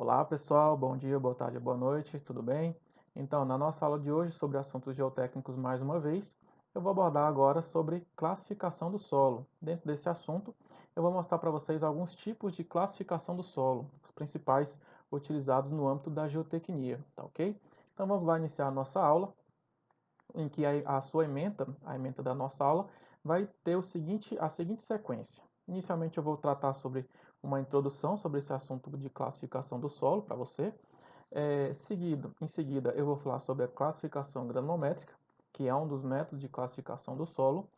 Olá pessoal, bom dia, boa tarde, boa noite, tudo bem? Então, na nossa aula de hoje sobre assuntos geotécnicos mais uma vez, eu vou abordar agora sobre classificação do solo. Dentro desse assunto, eu vou mostrar para vocês alguns tipos de classificação do solo, os principais utilizados no âmbito da geotecnia, tá ok? Então vamos lá iniciar a nossa aula, em que a sua ementa, a ementa da nossa aula, vai ter a seguinte sequência. Inicialmente eu vou tratar sobre uma introdução sobre esse assunto de classificação do solo para você. Em seguida, eu vou falar sobre a classificação granulométrica, que é um dos métodos de classificação do solo.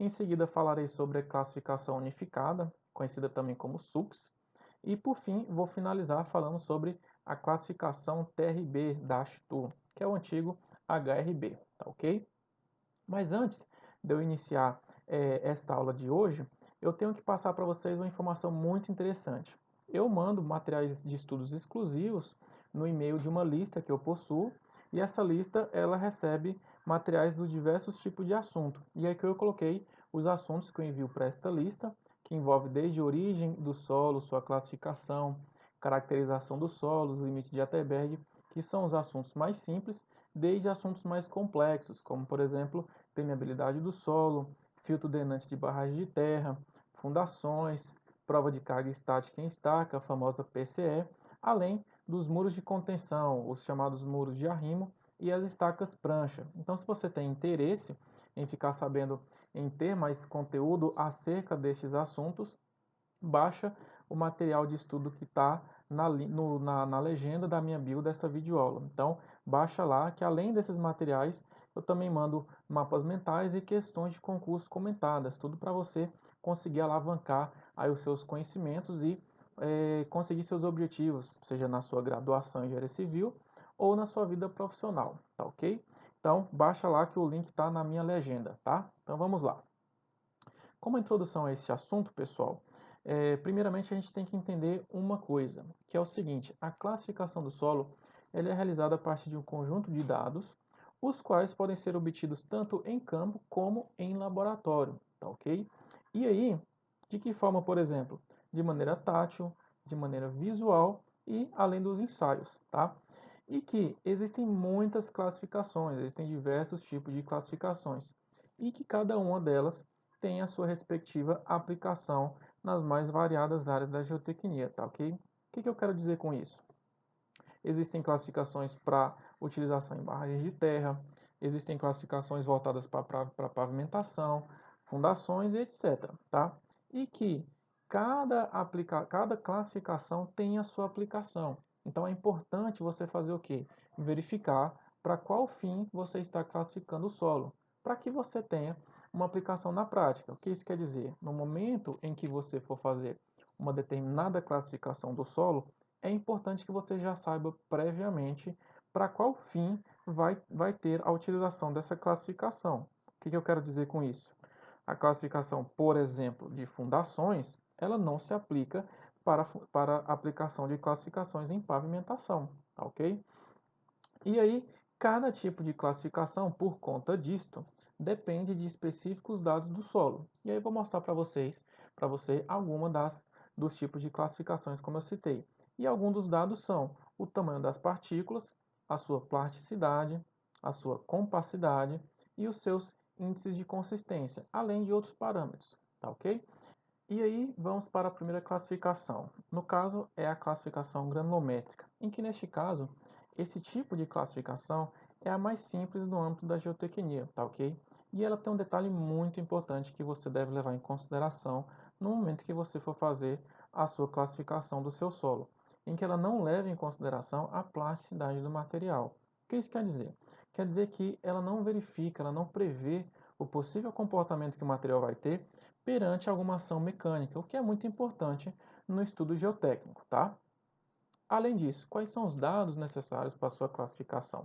Em seguida, falarei sobre a classificação unificada, conhecida também como SUCS. E, por fim, vou finalizar falando sobre a classificação TRB da ASTU, que é o antigo HRB, tá ok? Mas antes de eu iniciar esta aula de hoje, eu tenho que passar para vocês uma informação muito interessante. Eu mando materiais de estudos exclusivos no e-mail de uma lista que eu possuo, e essa lista ela recebe materiais dos diversos tipos de assunto. E aqui eu coloquei os assuntos que eu envio para esta lista, que envolve desde a origem do solo, sua classificação, caracterização dos solos, limite de Atterberg, que são os assuntos mais simples, desde assuntos mais complexos, como por exemplo, permeabilidade do solo, filtro drenante de barragem de terra, fundações, prova de carga estática em estaca, a famosa PCE, além dos muros de contenção, os chamados muros de arrimo e as estacas prancha. Então, se você tem interesse em ficar sabendo, em ter mais conteúdo acerca destes assuntos, baixa o material de estudo que está na legenda da minha bio dessa videoaula. Então, baixa lá, que além desses materiais, eu também mando mapas mentais e questões de concurso comentadas, tudo para você conseguir alavancar aí os seus conhecimentos e conseguir seus objetivos, seja na sua graduação em engenharia civil ou na sua vida profissional, tá ok? Então, baixa lá que o link está na minha legenda, tá? Então, vamos lá. Como introdução a esse assunto, pessoal, primeiramente a gente tem que entender uma coisa, que é o seguinte: a classificação do solo ela é realizada a partir de um conjunto de dados, os quais podem ser obtidos tanto em campo como em laboratório, tá ok? E aí, de que forma, por exemplo? De maneira tátil, de maneira visual e além dos ensaios, tá? E que existem muitas classificações, existem diversos tipos de classificações, e que cada uma delas tem a sua respectiva aplicação nas mais variadas áreas da geotecnia, tá ok? O que eu quero dizer com isso? Existem classificações para utilização em barragens de terra, existem classificações voltadas para pavimentação, fundações e etc, tá? E que cada classificação tem a sua aplicação. Então é importante você fazer o quê? Verificar para qual fim você está classificando o solo, para que você tenha uma aplicação na prática. O que isso quer dizer? No momento em que você for fazer uma determinada classificação do solo, é importante que você já saiba previamente para qual fim vai ter a utilização dessa classificação. O que eu quero dizer com isso? A classificação, por exemplo, de fundações, ela não se aplica para a aplicação de classificações em pavimentação, tá ok? E aí, cada tipo de classificação, por conta disto, depende de específicos dados do solo. E aí eu vou mostrar para você alguma dos tipos de classificações como eu citei. E alguns dos dados são o tamanho das partículas, a sua plasticidade, a sua compacidade e os seus índices de consistência, além de outros parâmetros, tá ok? E aí vamos para a primeira classificação. No caso, é a classificação granulométrica, em que neste caso, esse tipo de classificação é a mais simples no âmbito da geotecnia, tá ok? E ela tem um detalhe muito importante que você deve levar em consideração no momento que você for fazer a sua classificação do seu solo, em que ela não leva em consideração a plasticidade do material. O que isso quer dizer? Quer dizer que ela não verifica, ela não prevê o possível comportamento que o material vai ter perante alguma ação mecânica, o que é muito importante no estudo geotécnico, tá? Além disso, quais são os dados necessários para a sua classificação?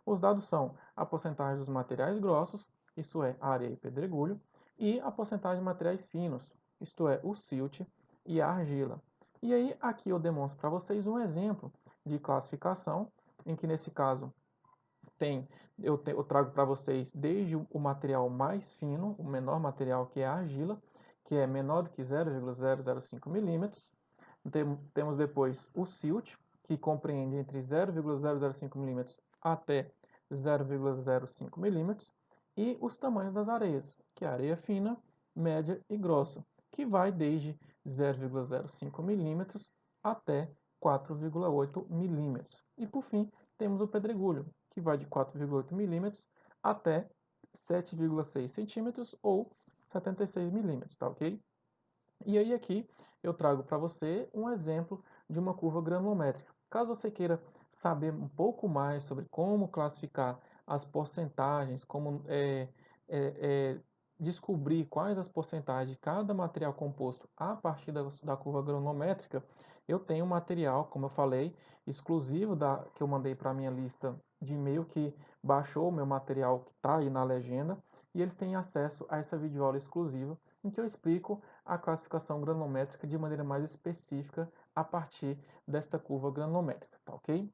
Os dados são a porcentagem dos materiais grossos, isso é, areia e pedregulho, e a porcentagem de materiais finos, isto é, o silt e a argila. E aí, aqui eu demonstro para vocês um exemplo de classificação, em que nesse caso eu trago para vocês desde o material mais fino, o menor material que é a argila, que é menor do que 0,005 milímetros. Temos depois o silt, que compreende entre 0,005 milímetros até 0,05 milímetros, e os tamanhos das areias, que é a areia fina, média e grossa, que vai desde 0,05 milímetros até 4,8 milímetros. E por fim, temos o pedregulho, que vai de 4,8 milímetros até 7,6 centímetros ou 76 milímetros, tá ok? E aí aqui eu trago para você um exemplo de uma curva granulométrica. Caso você queira saber um pouco mais sobre como classificar as porcentagens, como descobrir quais as porcentagens de cada material composto a partir da curva granulométrica, eu tenho um material, como eu falei, exclusivo que eu mandei para a minha lista de e-mail, que baixou o meu material que está aí na legenda, e eles têm acesso a essa videoaula exclusiva, em que eu explico a classificação granulométrica de maneira mais específica a partir desta curva granulométrica, tá ok?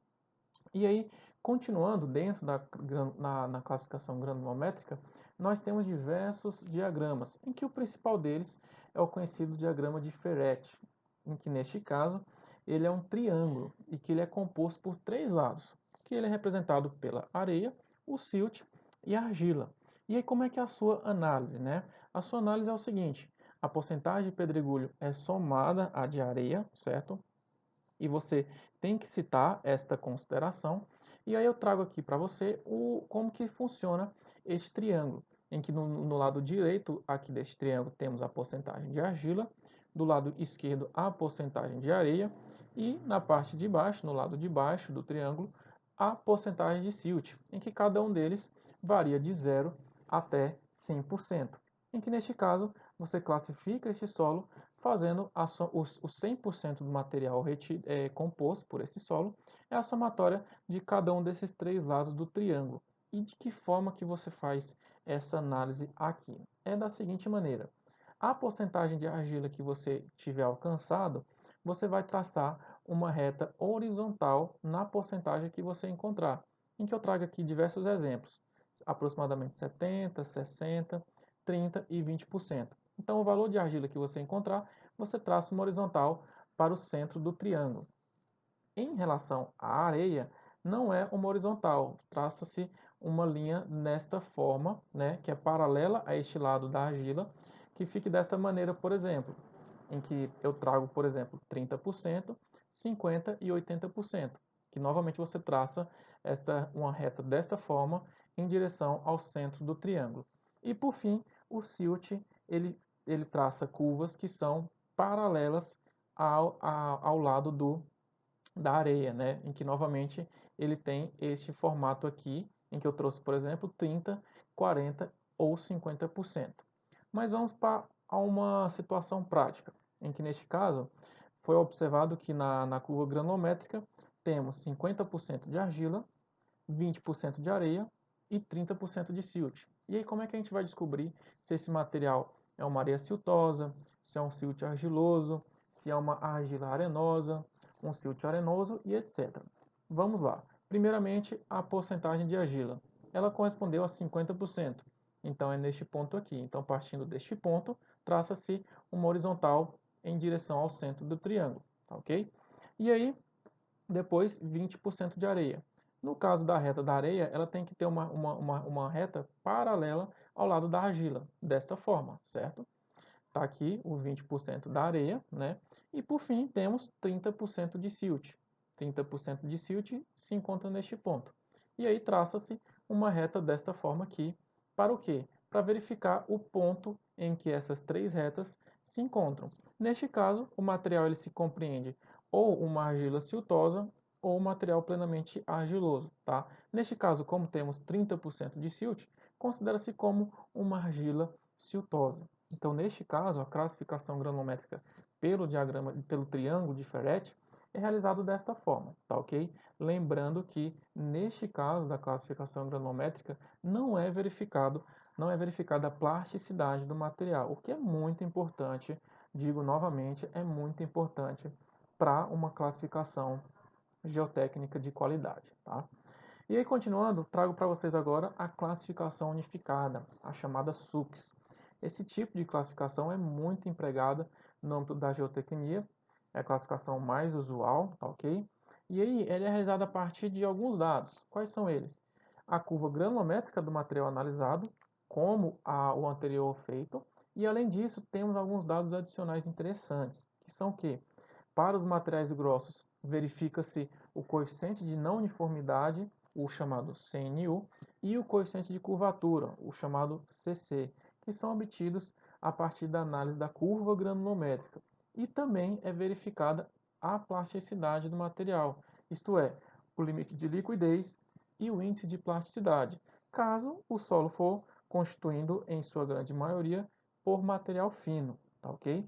E aí, continuando dentro na classificação granulométrica, nós temos diversos diagramas, em que o principal deles é o conhecido diagrama de Ferret, em que neste caso ele é um triângulo e que ele é composto por três lados, que ele é representado pela areia, o silt e a argila. E aí como é que é a sua análise, né? A sua análise é o seguinte: a porcentagem de pedregulho é somada à de areia, certo? E você tem que citar esta consideração. E aí eu trago aqui para você como que funciona este triângulo, em que no lado direito aqui deste triângulo temos a porcentagem de argila, do lado esquerdo a porcentagem de areia e na parte de baixo, no lado de baixo do triângulo, a porcentagem de silt, em que cada um deles varia de 0 até 100%, em que neste caso você classifica este solo fazendo os 100% do material composto por esse solo é a somatória de cada um desses três lados do triângulo. E de que forma que você faz essa análise aqui? É da seguinte maneira: a porcentagem de argila que você tiver alcançado, você vai traçar uma reta horizontal na porcentagem que você encontrar, em que eu trago aqui diversos exemplos, aproximadamente 70, 60, 30 e 20%. Então, o valor de argila que você encontrar, você traça uma horizontal para o centro do triângulo. Em relação à areia, não é uma horizontal, traça-se uma linha nesta forma, né, que é paralela a este lado da argila, que fique desta maneira, por exemplo, em que eu trago, por exemplo, 30%, 50% e 80%, que novamente você traça uma reta desta forma em direção ao centro do triângulo. E por fim, o silt, ele traça curvas que são paralelas ao lado da areia, né? Em que novamente ele tem este formato aqui, em que eu trouxe, por exemplo, 30, 40 ou 50%. Mas vamos para uma situação prática, em que neste caso foi observado que na curva granulométrica temos 50% de argila, 20% de areia e 30% de silt. E aí como é que a gente vai descobrir se esse material é uma areia siltosa, se é um silt argiloso, se é uma argila arenosa, um silt arenoso e etc. Vamos lá. Primeiramente, a porcentagem de argila. Ela correspondeu a 50%. Então é neste ponto aqui. Então partindo deste ponto, traça-se uma horizontal em direção ao centro do triângulo, tá ok? E aí, depois 20% de areia. No caso da reta da areia, ela tem que ter uma reta paralela ao lado da argila, desta forma, certo? Está aqui o 20% da areia, né? E por fim, temos 30% de silt. 30% de silt se encontra neste ponto. E aí traça-se uma reta desta forma aqui, para o quê? Para verificar o ponto em que essas três retas se encontram. Neste caso, o material ele se compreende ou uma argila siltosa ou um material plenamente argiloso, tá? Neste caso, como temos 30% de silt, considera-se como uma argila siltosa. Então, neste caso, a classificação granulométrica pelo triângulo de Ferret é realizado desta forma, tá ok? Lembrando que, neste caso da classificação granulométrica, não é verificada a plasticidade do material, o que é muito importante, digo novamente, é muito importante para uma classificação geotécnica de qualidade, tá? E aí, continuando, trago para vocês agora a classificação unificada, a chamada SUCS. Esse tipo de classificação é muito empregada no âmbito da geotecnia, é a classificação mais usual, tá ok? E aí, ele é realizado a partir de alguns dados. Quais são eles? A curva granulométrica do material analisado, como o anterior feito, e além disso, temos alguns dados adicionais interessantes, que são que, para os materiais grossos, verifica-se o coeficiente de não uniformidade, o chamado CNU, e o coeficiente de curvatura, o chamado CC, que são obtidos a partir da análise da curva granulométrica. E também é verificada a plasticidade do material, isto é, o limite de liquidez e o índice de plasticidade, caso o solo for constituindo, em sua grande maioria, por material fino, tá ok?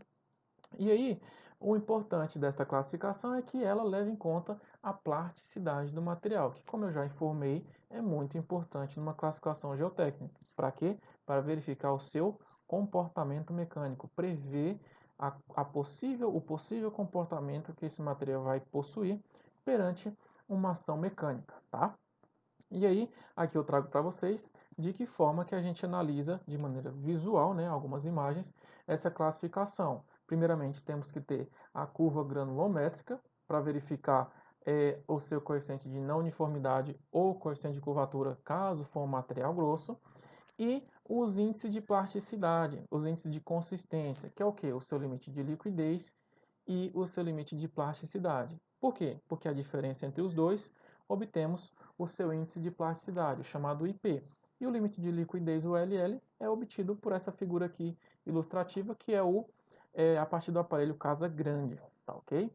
E aí, o importante desta classificação é que ela leva em conta a plasticidade do material, que, como eu já informei, é muito importante numa classificação geotécnica. Para quê? Para verificar o seu comportamento mecânico, prever o possível comportamento que esse material vai possuir perante uma ação mecânica, tá? E aí, aqui eu trago para vocês de que forma que a gente analisa de maneira visual, né, algumas imagens, essa classificação. Primeiramente, temos que ter a curva granulométrica para verificar o seu coeficiente de não uniformidade ou coeficiente de curvatura, caso for um material grosso, e os índices de plasticidade, os índices de consistência, que é o que? O seu limite de liquidez e o seu limite de plasticidade. Por quê? Porque a diferença entre os dois, obtemos o seu índice de plasticidade, o chamado IP. E o limite de liquidez, o LL, é obtido por essa figura aqui ilustrativa, que é a partir do aparelho Casa Grande, tá ok?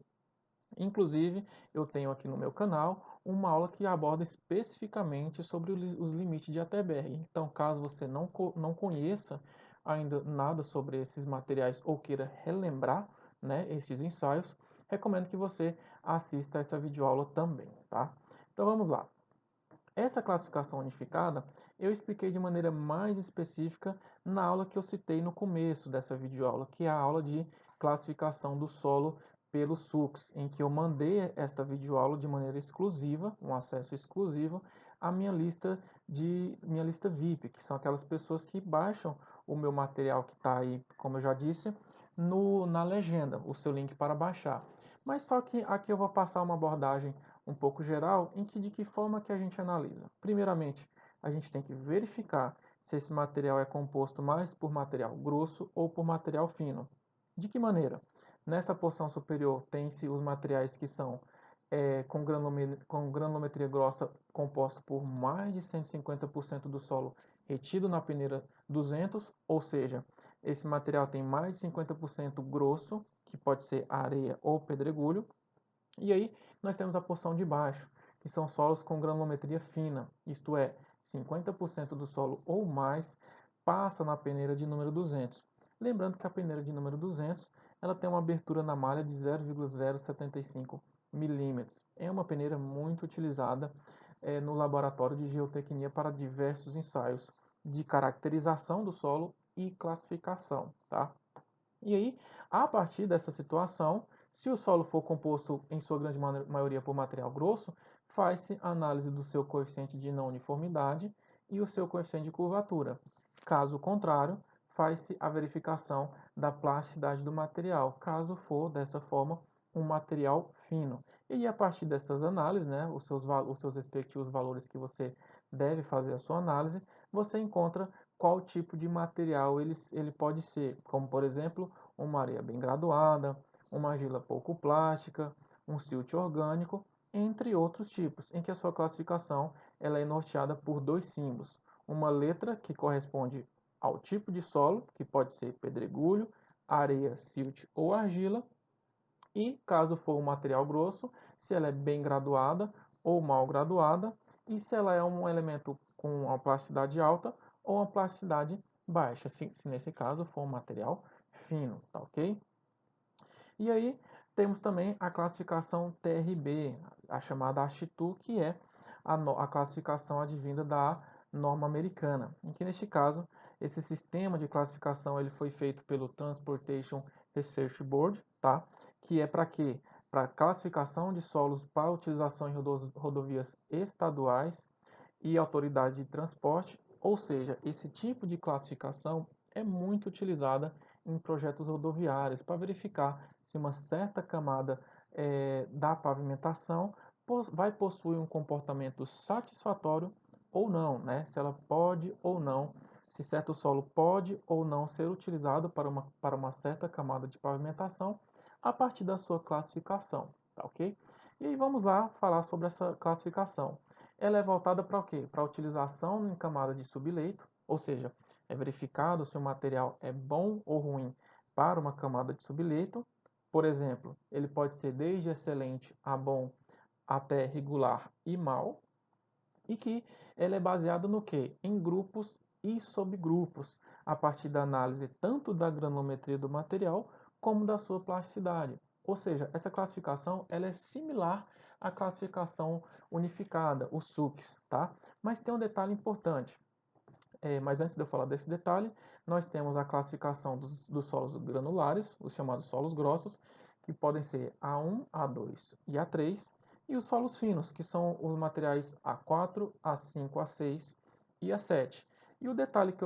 Inclusive, eu tenho aqui no meu canal uma aula que aborda especificamente sobre os limites de ATBR. Então, caso você não conheça ainda nada sobre esses materiais ou queira relembrar, né, esses ensaios, recomendo que você assista essa videoaula também, tá? Então vamos lá. Essa classificação unificada eu expliquei de maneira mais específica na aula que eu citei no começo dessa videoaula, que é a aula de classificação do solo pelo SUX, em que eu mandei esta videoaula de maneira exclusiva, um acesso exclusivo, à minha lista VIP, que são aquelas pessoas que baixam o meu material que está aí, como eu já disse, na legenda, o seu link para baixar. Mas só que aqui eu vou passar uma abordagem um pouco geral, de que forma que a gente analisa. Primeiramente, a gente tem que verificar se esse material é composto mais por material grosso ou por material fino. De que maneira? Nesta porção superior tem-se os materiais que são com granulometria grossa composto por mais de 150% do solo retido na peneira 200, ou seja, esse material tem mais de 50% grosso, que pode ser areia ou pedregulho, e aí nós temos a porção de baixo, que são solos com granulometria fina, isto é, 50% do solo ou mais passa na peneira de número 200. Lembrando que a peneira de número 200 ela tem uma abertura na malha de 0,075 milímetros. É uma peneira muito utilizada no laboratório de geotecnia para diversos ensaios de caracterização do solo e classificação, tá? E aí, a partir dessa situação, se o solo for composto em sua grande maioria por material grosso, faz-se a análise do seu coeficiente de não uniformidade e o seu coeficiente de curvatura. Caso contrário, faz-se a verificação da plasticidade do material, caso for, dessa forma, um material fino. E a partir dessas análises, né, os seus respectivos valores que você deve fazer a sua análise, você encontra qual tipo de material ele pode ser, como por exemplo, uma areia bem graduada, uma argila pouco plástica, um silt orgânico, entre outros tipos, em que a sua classificação ela é norteada por dois símbolos. Uma letra que corresponde ao tipo de solo, que pode ser pedregulho, areia, silt ou argila, e caso for um material grosso, se ela é bem graduada ou mal graduada, e se ela é um elemento com uma plasticidade alta ou uma plasticidade baixa, se nesse caso for um material fino, tá ok? E aí temos também a classificação TRB, a chamada ASHITU, que é a classificação advinda da norma americana, em que neste caso esse sistema de classificação ele foi feito pelo Transportation Research Board, tá? Que é para quê? Para classificação de solos para utilização em rodovias estaduais e autoridade de transporte, ou seja, esse tipo de classificação é muito utilizada em projetos rodoviários para verificar se uma certa camada da pavimentação vai possuir um comportamento satisfatório ou não, né? Se ela pode ou não, se certo solo pode ou não ser utilizado para uma certa camada de pavimentação a partir da sua classificação, tá ok? E aí vamos lá falar sobre essa classificação. Ela é voltada para o quê? Para a utilização em camada de subleito, ou seja, é verificado se o material é bom ou ruim para uma camada de subleito. Por exemplo, ele pode ser desde excelente a bom até regular e mal, e que ela é baseada no que? Em grupos e subgrupos, a partir da análise tanto da granulometria do material como da sua plasticidade. Ou seja, essa classificação ela é similar à classificação unificada, o SUCS, tá? Mas tem um detalhe importante. Mas antes de eu falar desse detalhe, nós temos a classificação dos solos granulares, os chamados solos grossos, que podem ser A1, A2 e A3, e os solos finos, que são os materiais A4, A5, A6 e A7. E o detalhe que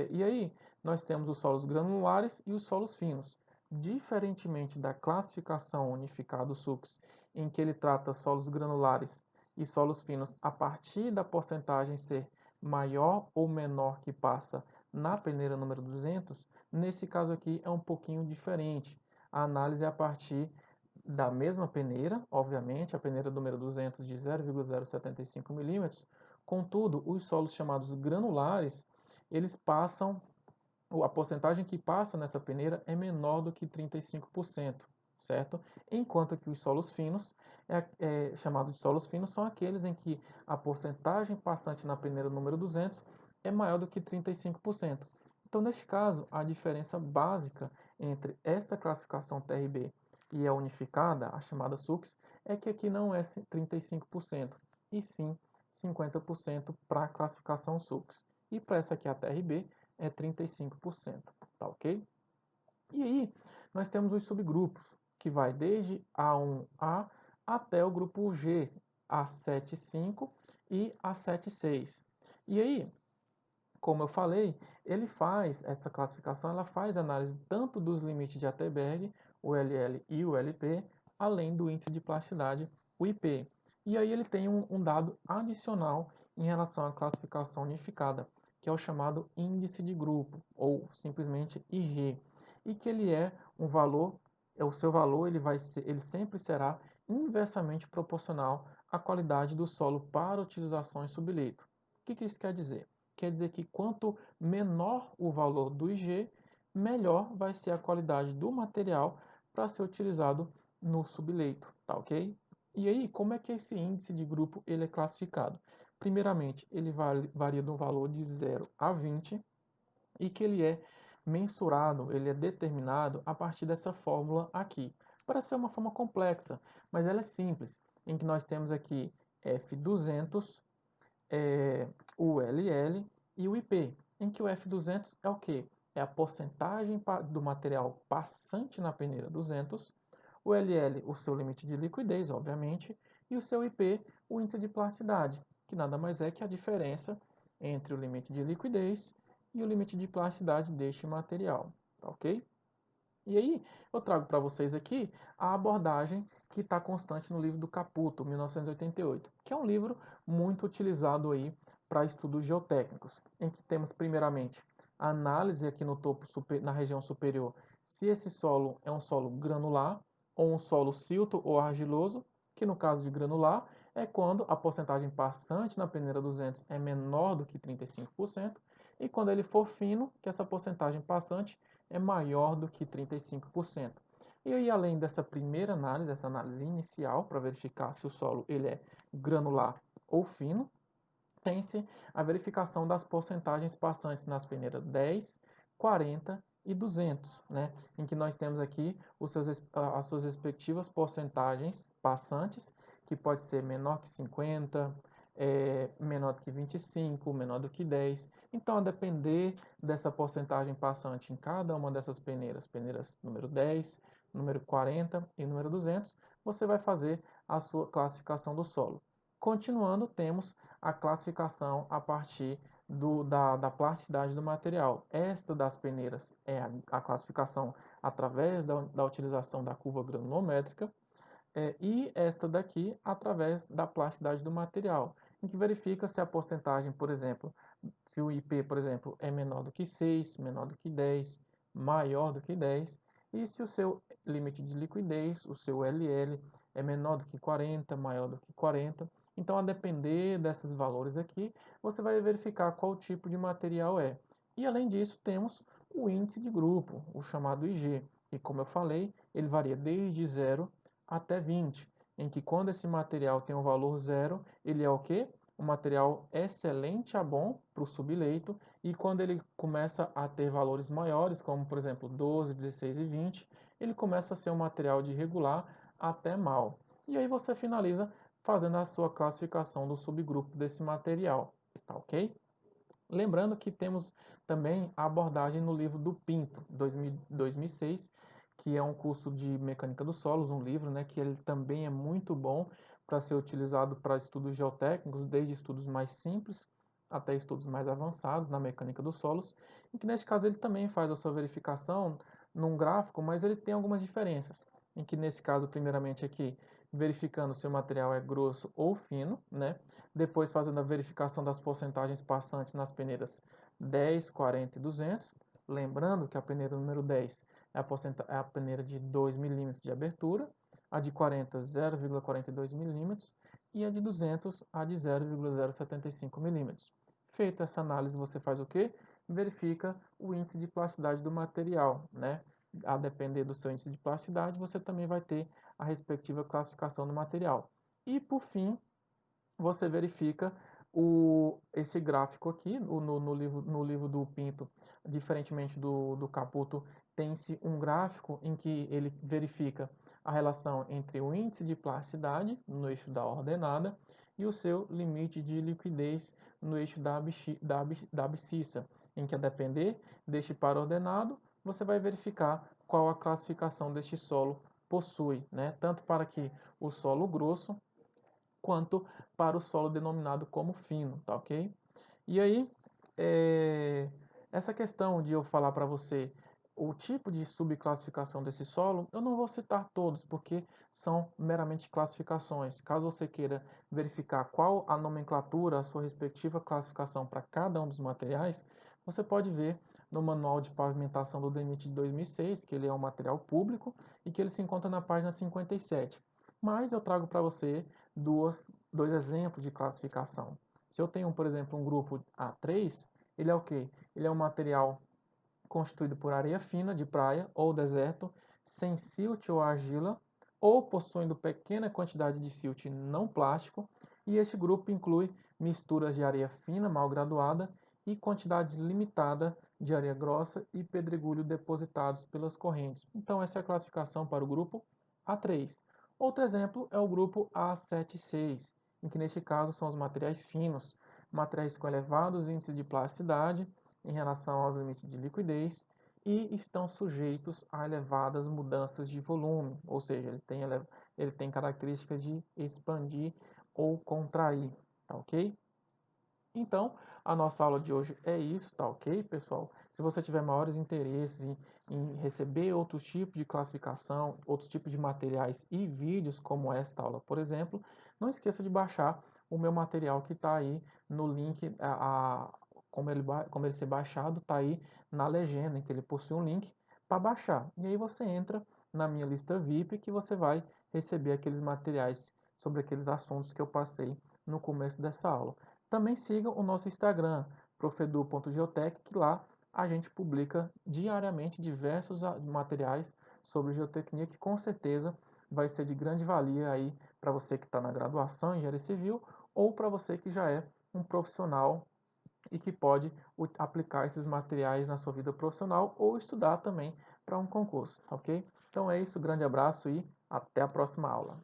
e aí nós temos os solos granulares e os solos finos. Diferentemente da classificação unificada do SUCS, em que ele trata solos granulares e solos finos a partir da porcentagem ser maior ou menor que passa na peneira número 200, nesse caso aqui é um pouquinho diferente. A análise é a partir da mesma peneira, obviamente, a peneira número 200 de 0,075 milímetros, contudo, os solos chamados granulares, eles passam, a porcentagem que passa nessa peneira é menor do que 35%, certo? Enquanto que os solos finos, chamados de solos finos, são aqueles em que a porcentagem passante na peneira número 200 é maior do que 35%. Então, neste caso, a diferença básica entre esta classificação TRB e a unificada, a chamada SUCS, é que aqui não é 35%, e sim 50% para a classificação SUCS. E para essa aqui, a TRB, é 35%, tá ok? E aí, nós temos os subgrupos, que vai desde A1A até o grupo G, A75 e A76. E aí, como eu falei, ele faz essa classificação, ela faz análise tanto dos limites de Atterberg, o LL e o LP, além do índice de plasticidade, o IP. E aí ele tem um dado adicional em relação à classificação unificada, que é o chamado índice de grupo, ou simplesmente IG, e que ele é um valor, o seu valor ele sempre será inversamente proporcional à qualidade do solo para utilização em subleito. O que isso quer dizer? Quer dizer que quanto menor o valor do IG, melhor vai ser a qualidade do material para ser utilizado no subleito, tá ok? E aí, como é que esse índice de grupo ele é classificado? Primeiramente, ele varia de um valor de 0 a 20 e que ele é mensurado, ele é determinado a partir dessa fórmula aqui. Parece ser uma forma complexa, mas ela é simples, em que nós temos aqui F200, o LL e o IP, em que o F200 é o quê? É a porcentagem do material passante na peneira 200, o LL, o seu limite de liquidez, obviamente, e o seu IP, o índice de plasticidade, que nada mais é que a diferença entre o limite de liquidez e o limite de plasticidade deste material, tá ok? E aí, eu trago para vocês aqui a abordagem que está constante no livro do Caputo, 1988, que é um livro muito utilizado aí para estudos geotécnicos, em que temos primeiramente a análise aqui no topo, na região superior, se esse solo é um solo granular ou um solo silto ou argiloso, que no caso de granular é quando a porcentagem passante na peneira 200 é menor do que 35%, e quando ele for fino, que essa porcentagem passante é maior do que 35%. E aí, além dessa primeira análise, essa análise inicial, para verificar se o solo ele é granular ou fino, tem-se a verificação das porcentagens passantes nas peneiras 10, 40 e 200, né? Em que nós temos aqui as suas respectivas porcentagens passantes, que pode ser menor que 50, menor do que 25, menor do que 10. Então, a depender dessa porcentagem passante em cada uma dessas peneiras número 10, número 40 e número 200, você vai fazer a sua classificação do solo. Continuando, temos a classificação a partir da plasticidade do material. Esta das peneiras é a classificação através da utilização da curva granulométrica. e esta daqui através da plasticidade do material, em que verifica se a porcentagem, por exemplo, se o IP, por exemplo, é menor do que 6, menor do que 10, maior do que 10, e se o seu limite de liquidez, o seu LL, é menor do que 40, maior do que 40. Então, a depender desses valores aqui, você vai verificar qual tipo de material é. E além disso, temos o índice de grupo, o chamado IG, e como eu falei, ele varia desde 0 até 20, em que quando esse material tem um valor 0, ele é o quê? Um material excelente a bom para o subleito, e quando ele começa a ter valores maiores, como por exemplo 12, 16 e 20, ele começa a ser um material de regular até mal. E aí você finaliza fazendo a sua classificação do subgrupo desse material, tá ok? Lembrando que temos também a abordagem no livro do Pinto, 2006, que é um curso de Mecânica dos Solos, um livro, né, que ele também é muito bom para ser utilizado para estudos geotécnicos, desde estudos mais simples até estudos mais avançados na mecânica dos solos, e que neste caso ele também faz a sua verificação num gráfico, mas ele tem algumas diferenças, em que nesse caso, primeiramente aqui, verificando se o material é grosso ou fino, né? Depois fazendo a verificação das porcentagens passantes nas peneiras 10, 40 e 200. Lembrando que a peneira número 10 é a peneira de 2 milímetros de abertura, a de 40, 0,42 milímetros e a de 200, a de 0,075 milímetros. Feita essa análise, você faz o quê? Verifica o índice de plasticidade do material, né? A depender do seu índice de plasticidade, você também vai ter a respectiva classificação do material. E, por fim, você verifica esse gráfico aqui no livro do Pinto, diferentemente do Caputo, tem-se um gráfico em que ele verifica a relação entre o índice de plasticidade no eixo da ordenada e o seu limite de liquidez no eixo da abscissa, em que a depender deste par ordenado, você vai verificar qual a classificação deste solo possui, né? Tanto para que o solo grosso quanto para o solo denominado como fino, tá ok? E aí, essa questão de eu falar para você o tipo de subclassificação desse solo, eu não vou citar todos, porque são meramente classificações. Caso você queira verificar qual a nomenclatura, a sua respectiva classificação para cada um dos materiais, você pode ver no Manual de Pavimentação do DENIT de 2006, que ele é um material público e que ele se encontra na página 57. Mas eu trago para você dois exemplos de classificação. Se eu tenho, por exemplo, um grupo A3, ele é o quê? Ele é um material constituído por areia fina de praia ou deserto, sem silt ou argila, ou possuindo pequena quantidade de silt não plástico, e este grupo inclui misturas de areia fina mal graduada e quantidade limitada de areia grossa e pedregulho depositados pelas correntes. Então essa é a classificação para o grupo A3. Outro exemplo é o grupo A76, em que neste caso são os materiais finos, materiais com elevados índices de plasticidade em relação aos limites de liquidez e estão sujeitos a elevadas mudanças de volume, ou seja, ele tem características de expandir ou contrair, tá ok? Então, a nossa aula de hoje é isso, tá ok, pessoal? Se você tiver maiores interesses em receber outros tipos de classificação, outros tipos de materiais e vídeos, como esta aula, por exemplo, não esqueça de baixar o meu material que está aí no link, como ele ser baixado, está aí na legenda, em que ele possui um link para baixar. E aí você entra na minha lista VIP que você vai receber aqueles materiais sobre aqueles assuntos que eu passei no começo dessa aula. Também sigam o nosso Instagram, profedu.geotech, que lá a gente publica diariamente diversos materiais sobre geotecnia que com certeza vai ser de grande valia aí para você que está na graduação em engenharia civil ou para você que já é um profissional e que pode aplicar esses materiais na sua vida profissional ou estudar também para um concurso, ok? Então é isso, grande abraço e até a próxima aula.